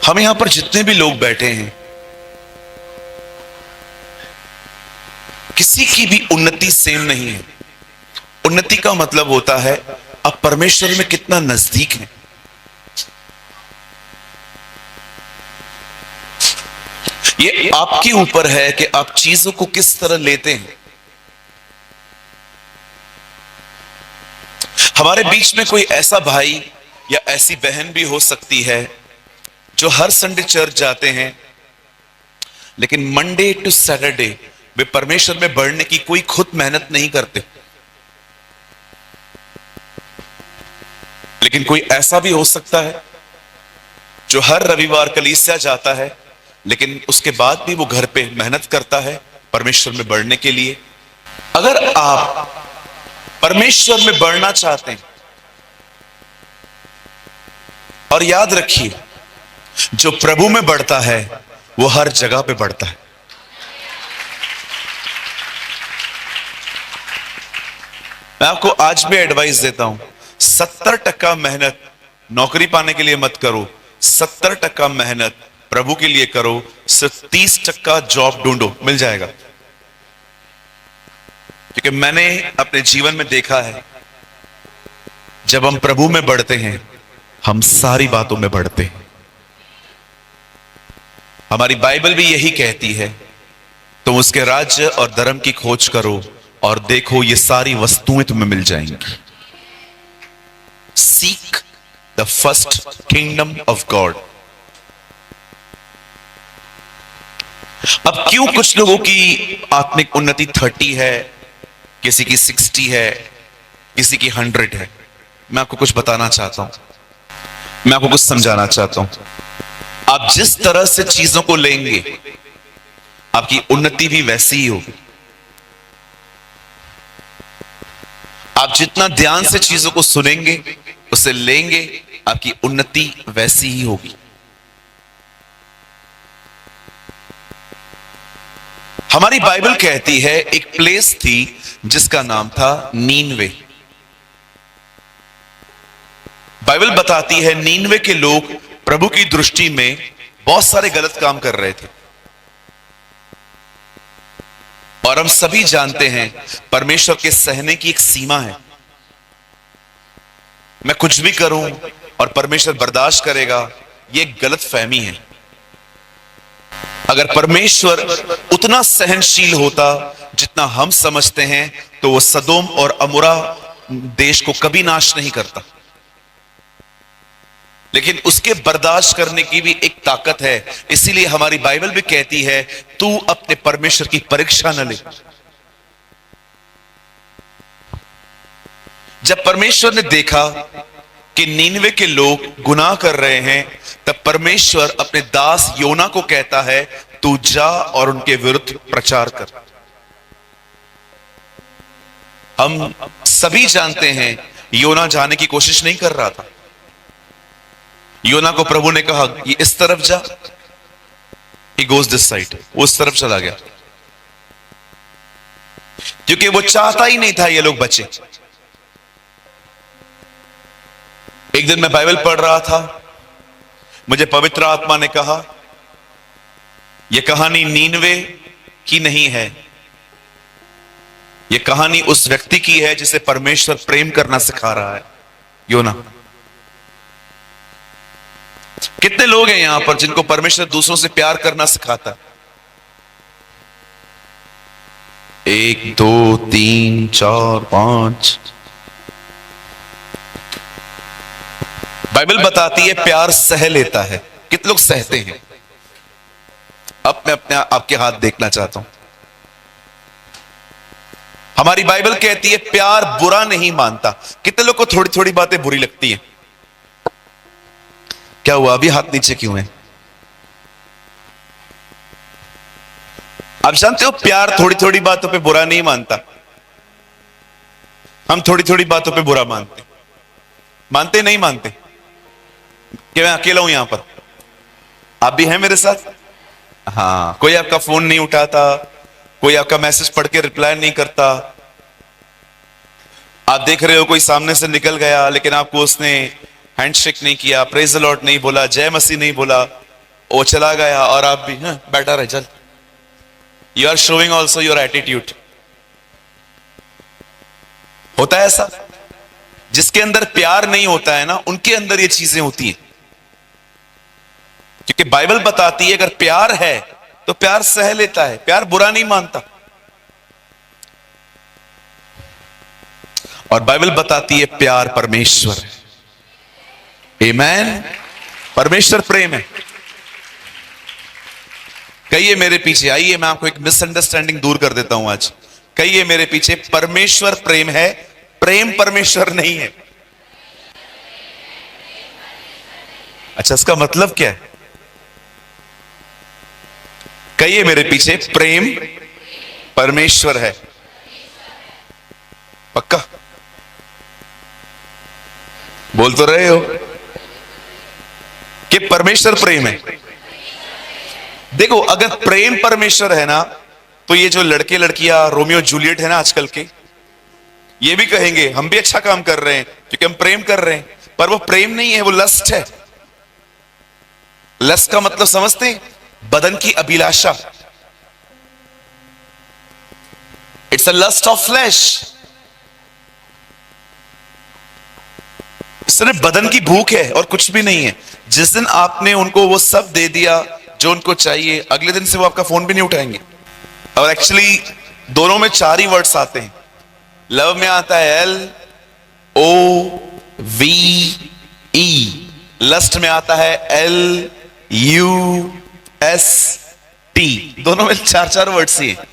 हम यहां पर जितने भी लोग बैठे हैं, किसी की भी उन्नति सेम नहीं है। उन्नति का मतलब होता है आप परमेश्वर में कितना नजदीक हैं। ये आपके ऊपर है कि आप चीजों को किस तरह लेते हैं। हमारे बीच में कोई ऐसा भाई या ऐसी बहन भी हो सकती है जो हर संडे चर्च जाते हैं, लेकिन मंडे टू सैटरडे वे परमेश्वर में बढ़ने की कोई खुद मेहनत नहीं करते। लेकिन कोई ऐसा भी हो सकता है जो हर रविवार कलीसिया जाता है, लेकिन उसके बाद भी वो घर पे मेहनत करता है परमेश्वर में बढ़ने के लिए। अगर आप परमेश्वर में बढ़ना चाहते हैं, और याद रखिए जो प्रभु में बढ़ता है वो हर जगह पे बढ़ता है। मैं आपको आज भी एडवाइस देता हूं, 70% मेहनत नौकरी पाने के लिए मत करो, 70% मेहनत प्रभु के लिए करो, सिर्फ 30% जॉब ढूंढो, मिल जाएगा। क्योंकि मैंने अपने जीवन में देखा है, जब हम प्रभु में बढ़ते हैं हम सारी बातों में बढ़ते हैं। हमारी बाइबल भी यही कहती है, तुम उसके राज्य और धर्म की खोज करो और देखो ये सारी वस्तुएं तुम्हें मिल जाएंगी। Seek the first kingdom of God. अब क्यों कुछ लोगों की आत्मिक उन्नति 30 है, किसी की 60 है, किसी की 100 है? मैं आपको कुछ बताना चाहता हूं, मैं आपको कुछ समझाना चाहता हूं। आप जिस तरह से चीजों को लेंगे आपकी उन्नति भी वैसी ही होगी। आप जितना ध्यान से चीजों को सुनेंगे, उसे लेंगे, आपकी उन्नति वैसी ही होगी। हमारी बाइबल कहती है एक प्लेस थी जिसका नाम था नीनवे। बाइबल बताती है नीनवे के लोग प्रभु की दृष्टि में बहुत सारे गलत काम कर रहे थे। और हम सभी जानते हैं परमेश्वर के सहने की एक सीमा है। मैं कुछ भी करूं और परमेश्वर बर्दाश्त करेगा, यह एक गलत फहमी है। अगर परमेश्वर उतना सहनशील होता जितना हम समझते हैं, तो वो सदोम और अमोरा देश को कभी नाश नहीं करता। लेकिन उसके बर्दाश्त करने की भी एक ताकत है। इसीलिए हमारी बाइबल भी कहती है तू अपने परमेश्वर की परीक्षा न ले। जब परमेश्वर ने देखा कि नीनवे के लोग गुनाह कर रहे हैं, तब परमेश्वर अपने दास योना को कहता है तू जा और उनके विरुद्ध प्रचार कर। हम सभी जानते हैं योना जाने की कोशिश नहीं कर रहा था। योना को प्रभु ने कहा कि इस तरफ जा, he goes this side, वो उस तरफ चला गया, क्योंकि वो चाहता ही नहीं था ये लोग बचे। एक दिन मैं बाइबल पढ़ रहा था, मुझे पवित्र आत्मा ने कहा यह कहानी नीनवे की नहीं है, यह कहानी उस व्यक्ति की है जिसे परमेश्वर प्रेम करना सिखा रहा है, योना। कितने लोग हैं यहां पर जिनको परमेश्वर दूसरों से प्यार करना सिखाता है? 1 2 3 4 5। बाइबल बताती है प्यार सह लेता है। कितने लोग सहते हैं? अब मैं अपने आपके हाथ देखना चाहता हूं। हमारी बाइबल कहती है प्यार बुरा नहीं मानता। कितने लोग को थोड़ी थोड़ी बातें बुरी लगती हैं? क्या हुआ, अभी हाथ नीचे क्यों है? आप जानते हो प्यार थोड़ी थोड़ी बातों पे बुरा नहीं मानता। हम थोड़ी थोड़ी बातों पे बुरा मानते मानते नहीं मानते कि मैं अकेला हूं यहां पर? आप भी हैं मेरे साथ? हाँ, कोई आपका फोन नहीं उठाता, कोई आपका मैसेज पढ़ के रिप्लाई नहीं करता। आप देख रहे हो कोई सामने से निकल गया, लेकिन आपको उसने हैंडशेक नहीं किया, प्रेज द लॉर्ड नहीं बोला, जय मसीह नहीं बोला, वो चला गया और आप भी बैठा रहे, चल। You are showing also your attitude. होता है ऐसा? जिसके अंदर प्यार नहीं होता है ना, उनके अंदर ये चीजें होती हैं। क्योंकि बाइबल बताती है अगर प्यार है तो प्यार सह लेता है, प्यार बुरा नहीं मानता। और बाइबल बताती है प्यार परमेश्वर है। आमेन। परमेश्वर प्रेम है। कहिए मेरे पीछे, आइए मैं आपको एक मिसअंडरस्टैंडिंग दूर कर देता हूं आज। कहिए मेरे पीछे, परमेश्वर प्रेम है, प्रेम परमेश्वर नहीं है। अच्छा, इसका मतलब क्या है? कहिए मेरे पीछे, प्रेम परमेश्वर है। पक्का बोल तो रहे हो कि परमेश्वर प्रेम है। देखो, अगर प्रेम परमेश्वर है ना, तो ये जो लड़के लड़कियां रोमियो जूलियट है ना आजकल के, ये भी कहेंगे हम भी अच्छा काम कर रहे हैं क्योंकि हम प्रेम कर रहे हैं। पर वो प्रेम नहीं है, वो लस्ट है। लस्ट का मतलब समझते हैं? बदन की अभिलाषा। It's a lust of flesh. सिर्फ बदन की भूख है और कुछ भी नहीं है। जिस दिन आपने उनको वो सब दे दिया जो उनको चाहिए, अगले दिन से वो आपका फोन भी नहीं उठाएंगे। और एक्चुअली दोनों में 4 ही वर्ड्स आते हैं। लव में आता है LOVE, लस्ट में आता है LUST। दोनों में 4 वर्ड्स ही हैं।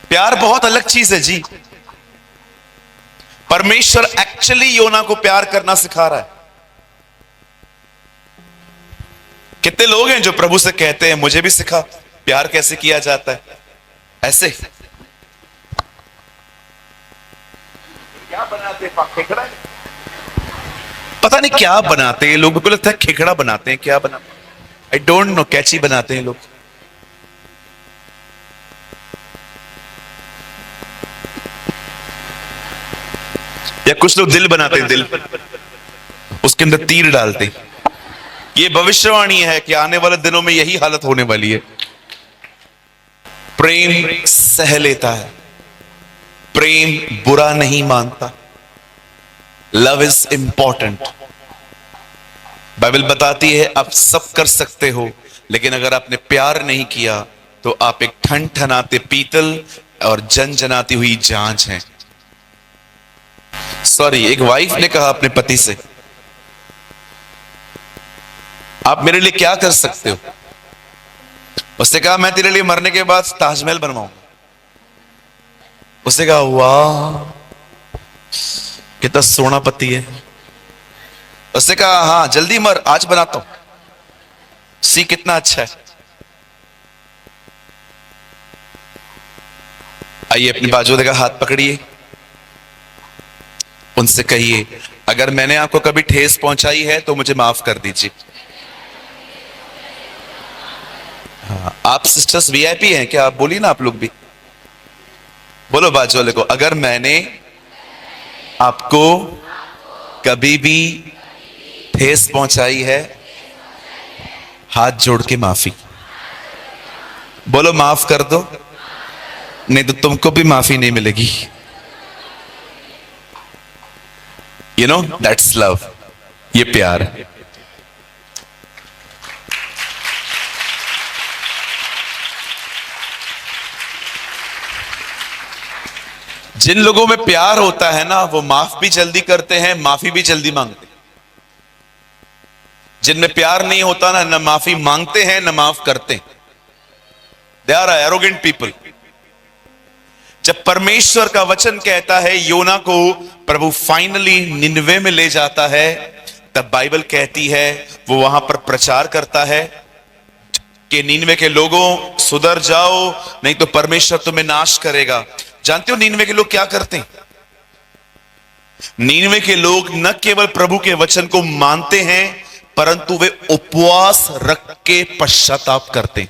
प्यार बहुत अलग चीज है जी। परमेश्वर एक्चुअली योना को प्यार करना सिखा रहा है। कितने लोग हैं जो प्रभु से कहते हैं मुझे भी सिखा प्यार कैसे किया जाता है। ऐसे क्या बनाते हैं? खेखड़ा, पता नहीं क्या बनाते हैं लोग। बिल्कुल लगता है खेखड़ा बनाते हैं। क्या बनाते हैं? I don't know. कैची बनाते हैं लोग। या कुछ लोग दिल बनाते हैं, दिल, उसके अंदर तीर डालते हैं। ये भविष्यवाणी है कि आने वाले दिनों में यही हालत होने वाली है। प्रेम सह लेता है, प्रेम बुरा नहीं मानता। Love is important. बाइबल बताती है आप सब कर सकते हो, लेकिन अगर आपने प्यार नहीं किया तो आप एक ठनठनाते पीतल और जनजनाती हुई झांझ हैं। सॉरी, एक वाइफ ने कहा अपने पति से, आप मेरे लिए क्या कर सकते हो? उसने कहा मैं तेरे लिए मरने के बाद ताजमहल बनवाऊंगा। उसने कहा वाह कितना सोना पति है। उसने कहा हाँ जल्दी मर, आज बनाता हूं, सी कितना अच्छा है। आइए अपनी बाजू का हाथ पकड़िए, उनसे कहिए अगर मैंने आपको कभी ठेस पहुंचाई है तो मुझे माफ कर दीजिए। हाँ, आप सिस्टर्स वीआईपी हैं क्या? आप बोलिए ना, आप लोग भी बोलो बाजू वाले को, अगर मैंने आपको कभी भी ठेस पहुंचाई है, हाथ जोड़ के माफी बोलो, माफ कर दो, नहीं तो तुमको भी माफी नहीं मिलेगी। You know that's love. ये प्यार है। जिन लोगों में प्यार होता है ना, वो माफ भी जल्दी करते हैं, माफी भी जल्दी मांगते हैं। जिनमें प्यार नहीं होता ना, न माफी मांगते हैं न माफ करते हैं। They are arrogant people. जब परमेश्वर का वचन कहता है योना को प्रभु फाइनली निनवे में ले जाता है, तब बाइबल कहती है वो वहां पर प्रचार करता है कि निनवे के लोगों सुधर जाओ, नहीं तो परमेश्वर तुम्हें नाश करेगा। जानते हो निनवे के लोग क्या करते हैं? निनवे के लोग न केवल प्रभु के वचन को मानते हैं, परंतु वे उपवास रख के पश्चाताप करते हैं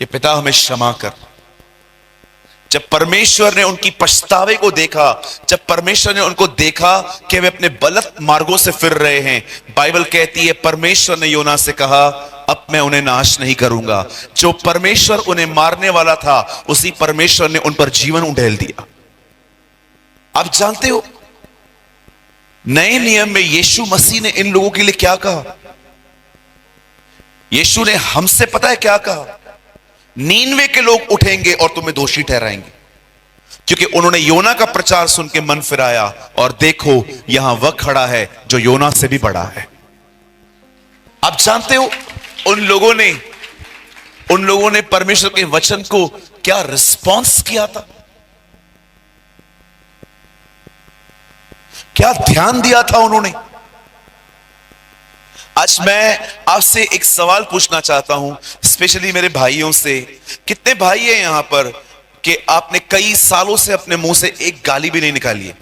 कि पिता हमें क्षमा कर, जब परमेश्वर ने उनकी पछतावे को देखा, जब परमेश्वर ने उनको देखा कि वे अपने गलत मार्गों से फिर रहे हैं, बाइबल कहती है परमेश्वर ने योना से कहा अब मैं उन्हें नाश नहीं करूंगा। जो परमेश्वर उन्हें मारने वाला था, उसी परमेश्वर ने उन पर जीवन उंडेल दिया। आप जानते हो नए नियम में यीशु मसीह ने इन लोगों के लिए क्या कहा? यीशु ने हमसे पता है क्या कहा? नीनवे के लोग उठेंगे और तुम्हें दोषी ठहराएंगे, क्योंकि उन्होंने योना का प्रचार सुन के मन फिराया, और देखो यहां वह खड़ा है जो योना से भी बड़ा है। आप जानते हो उन लोगों ने परमेश्वर के वचन को क्या रिस्पॉन्स किया था, क्या ध्यान दिया था उन्होंने। आज मैं आपसे एक सवाल पूछना चाहता हूं, स्पेशली मेरे भाइयों से। कितने भाई हैं यहां पर कि आपने कई सालों से अपने मुंह से एक गाली भी नहीं निकाली है?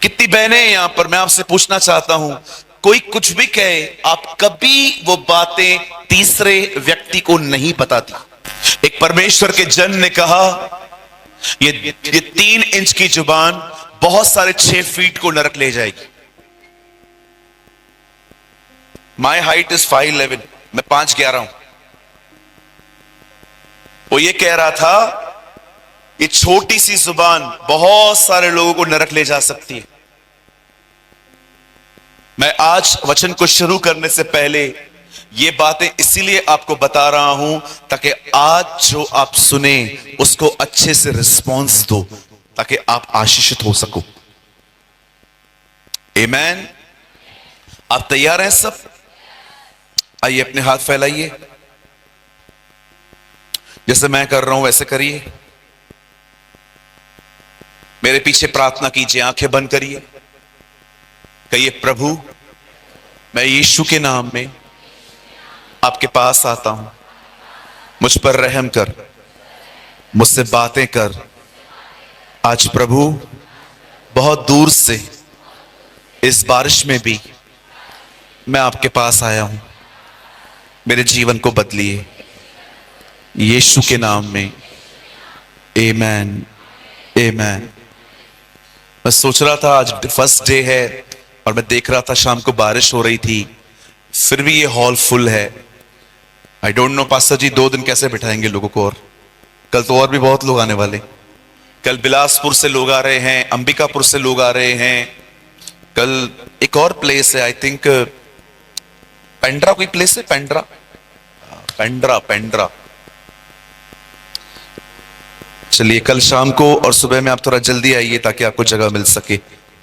कितनी बहनें हैं यहां पर? मैं आपसे पूछना चाहता हूं, कोई कुछ भी कहे, आप कभी वो बातें तीसरे व्यक्ति को नहीं बताती। एक परमेश्वर के जन ने कहा ये 3 इंच की जुबान बहुत सारे 6 फीट को नरक ले जाएगी। माई हाइट इज 5'11", मैं 5'11" हूं। वो ये कह रहा था ये छोटी सी जुबान बहुत सारे लोगों को नरक ले जा सकती है। मैं आज वचन को शुरू करने से पहले ये बातें इसीलिए आपको बता रहा हूं ताकि आज जो आप सुने उसको अच्छे से रिस्पॉन्स दो, ताकि आप आशीषित हो सको। आमीन। आप तैयार हैं सब? आइए अपने हाथ फैलाइए, जैसे मैं कर रहा हूं वैसे करिए। मेरे पीछे प्रार्थना कीजिए, आंखें बंद करिए। कहिए प्रभु मैं यीशु के नाम में आपके पास आता हूं, मुझ पर रहम कर, मुझसे बातें कर। आज प्रभु बहुत दूर से इस बारिश में भी मैं आपके पास आया हूं, मेरे जीवन को बदलिए यीशु के नाम में। आमीन आमीन। मैं सोच रहा था आज फर्स्ट डे है और मैं देख रहा था शाम को बारिश हो रही थी, फिर भी ये हॉल फुल है। आई डोंट नो पास्टर जी 2 दिन कैसे बिठाएंगे लोगों को, और कल तो और भी बहुत लोग आने वाले। कल बिलासपुर से लोग आ रहे हैं, अंबिकापुर से लोग आ रहे हैं, कल एक और प्लेस है, आई थिंक पेंड्रा कोई प्लेस है, पेंड्रा। चलिए कल शाम को और सुबह में आप थोड़ा जल्दी आइए ताकि आपको जगह मिल सके।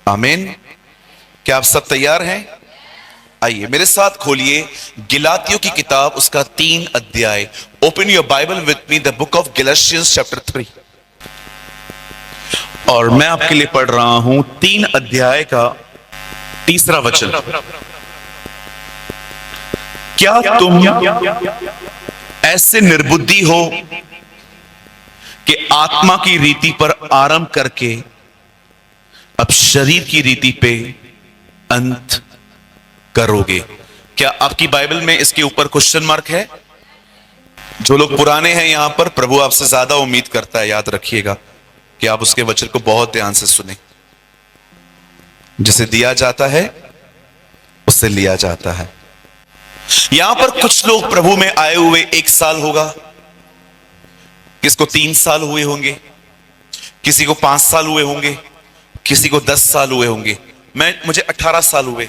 आमीन। क्या आप सब तैयार हैं? आइए मेरे साथ खोलिए गलातियों की किताब, उसका 3 अध्याय। Open your Bible with me, the book of Galatians chapter 3। और मैं आपके लिए पढ़ रहा हूं 3 अध्याय का 3रा वचन। क्या तुम ऐसे निर्बुद्धि हो कि आत्मा की रीति पर आरंभ करके अब शरीर की रीति पे अंत करोगे? क्या आपकी बाइबल में इसके ऊपर क्वेश्चन मार्क है? जो लोग पुराने हैं यहां पर, प्रभु आपसे ज्यादा उम्मीद करता है, याद रखिएगा कि आप उसके वचन को बहुत ध्यान से सुने। जिसे दिया जाता है उससे लिया जाता है। यहां पर कुछ लोग प्रभु में आए हुए 1 साल होगा, किसको 3 साल हुए होंगे, किसी को 5 साल हुए होंगे, किसी को 10 साल हुए होंगे। मुझे 18 साल हुए।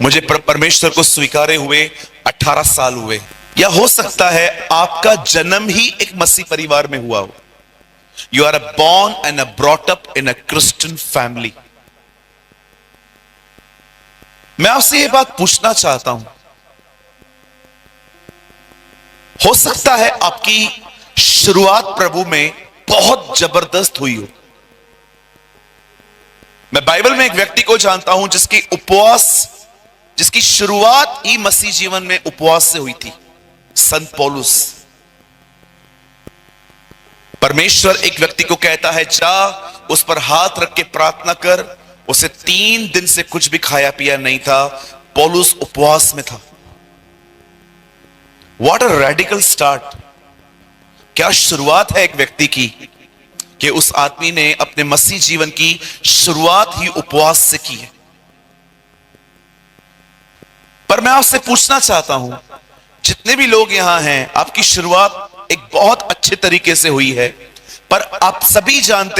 मुझे परमेश्वर को स्वीकारे हुए 18 साल हुए। या हो सकता है आपका जन्म ही एक मसीह परिवार में हुआ हो। You are born and brought up in a Christian family। मैं आपसे ये बात पूछना चाहता हूं, हो सकता है आपकी शुरुआत प्रभु में बहुत जबरदस्त हुई हो। मैं बाइबल में एक व्यक्ति को जानता हूं जिसकी शुरुआत ही मसीह जीवन में उपवास से हुई थी, संत पौलुस। परमेश्वर एक व्यक्ति को कहता है जा उस पर हाथ रख के प्रार्थना कर। उसे 3 दिन से कुछ भी खाया पिया नहीं था, पौलुस उपवास में था। What a radical start. क्या शुरुआत है एक व्यक्ति की कि उस आदमी ने अपने मसीह जीवन की शुरुआत ही उपवास से की है। पर मैं आपसे पूछना चाहता हूं, जितने भी लोग यहां हैं, आपकी शुरुआत एक बहुत अच्छे तरीके से हुई है, पर आप सभी जानते